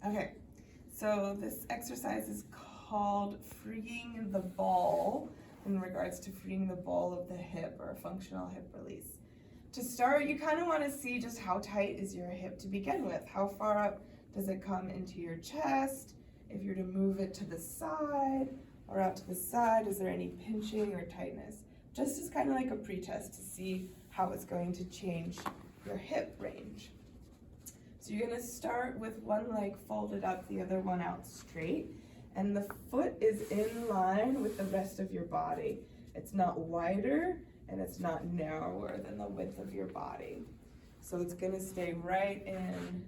Okay, so this exercise is called freeing the ball in regards to freeing the ball of the hip or a functional hip release. To start, you kind of want to see just how tight is your hip to begin with. How far up does it come into your chest? If you're to move it to the side or out to the side, is there any pinching or tightness? Just as kind of like a pretest to see how it's going to change your hip range. So you're going to start with one leg folded up, the other one out straight, and the foot is in line with the rest of your body. It's not wider and it's not narrower than the width of your body. So it's going to stay right in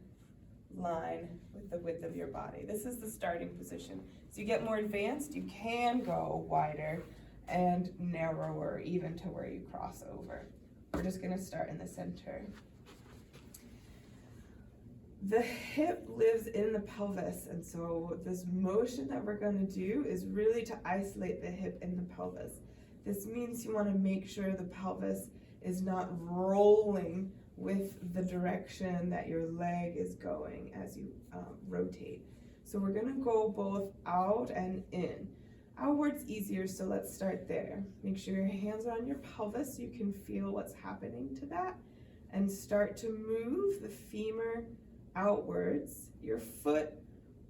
line with the width of your body. This is the starting position. As you get more advanced, you can go wider and narrower even to where you cross over. We're just going to start in the center. The hip lives in the pelvis, and so this motion that we're going to do is really to isolate the hip in the pelvis. This means you want to make sure the pelvis is not rolling with the direction that your leg is going as you rotate. So we're going to go both out and in. Outward's easier, so let's start there. Make sure your hands are on your pelvis so you can feel what's happening to that, and start to move the femur outwards. Your foot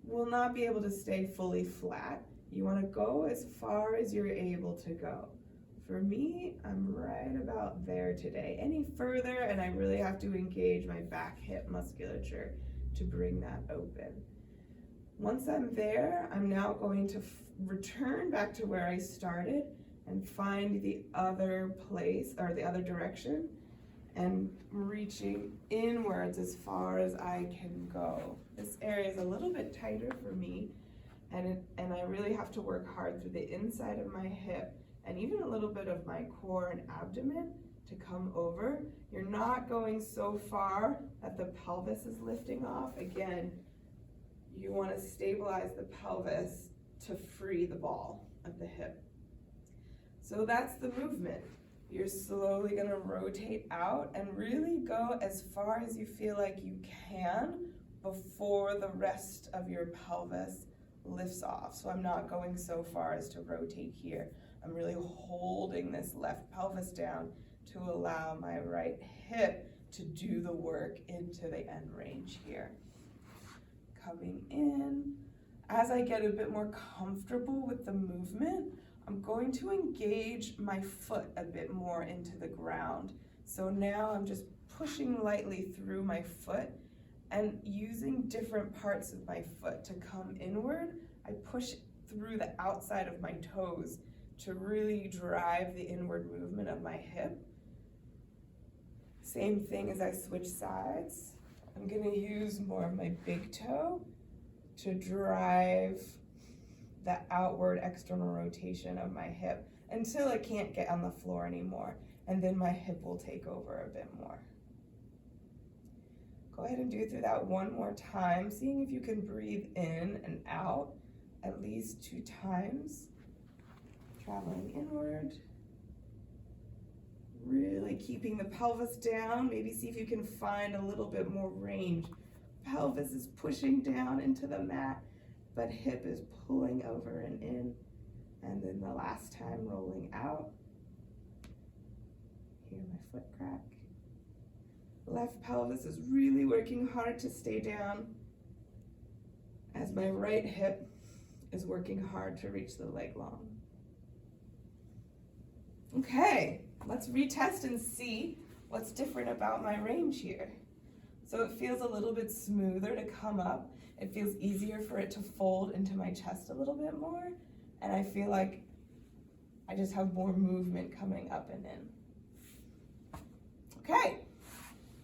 will not be able to stay fully flat. You want to go as far as you're able to go. For me, I'm right about there today. Any further and I really have to engage my back hip musculature to bring that open. Once I'm there, I'm now going to return back to where I started and find the other place or the other direction and reaching inwards as far as I can go. This area is a little bit tighter for me, and I really have to work hard through the inside of my hip and even a little bit of my core and abdomen to come over. You're not going so far that the pelvis is lifting off. Again, you want to stabilize the pelvis to free the ball of the hip. So that's the movement. You're slowly going to rotate out and really go as far as you feel like you can before the rest of your pelvis lifts off. So I'm not going so far as to rotate here. I'm really holding this left pelvis down to allow my right hip to do the work into the end range here. Coming in. As I get a bit more comfortable with the movement, I'm going to engage my foot a bit more into the ground. So now I'm just pushing lightly through my foot and using different parts of my foot to come inward. I push through the outside of my toes to really drive the inward movement of my hip. Same thing as I switch sides. I'm going to use more of my big toe to drive the outward external rotation of my hip until I can't get on the floor anymore, and then my hip will take over a bit more. Go ahead and do through that one more time, seeing if you can breathe in and out at least 2 times. Traveling inward. Really keeping the pelvis down. Maybe see if you can find a little bit more range. Pelvis is pushing down into the mat, but hip is pulling over and in. And then the last time, rolling out. Hear my foot crack. Left pelvis is really working hard to stay down as my right hip is working hard to reach the leg long. Okay, let's retest and see what's different about my range here. So it feels a little bit smoother to come up. It feels easier for it to fold into my chest a little bit more. And I feel like I just have more movement coming up and in. Okay.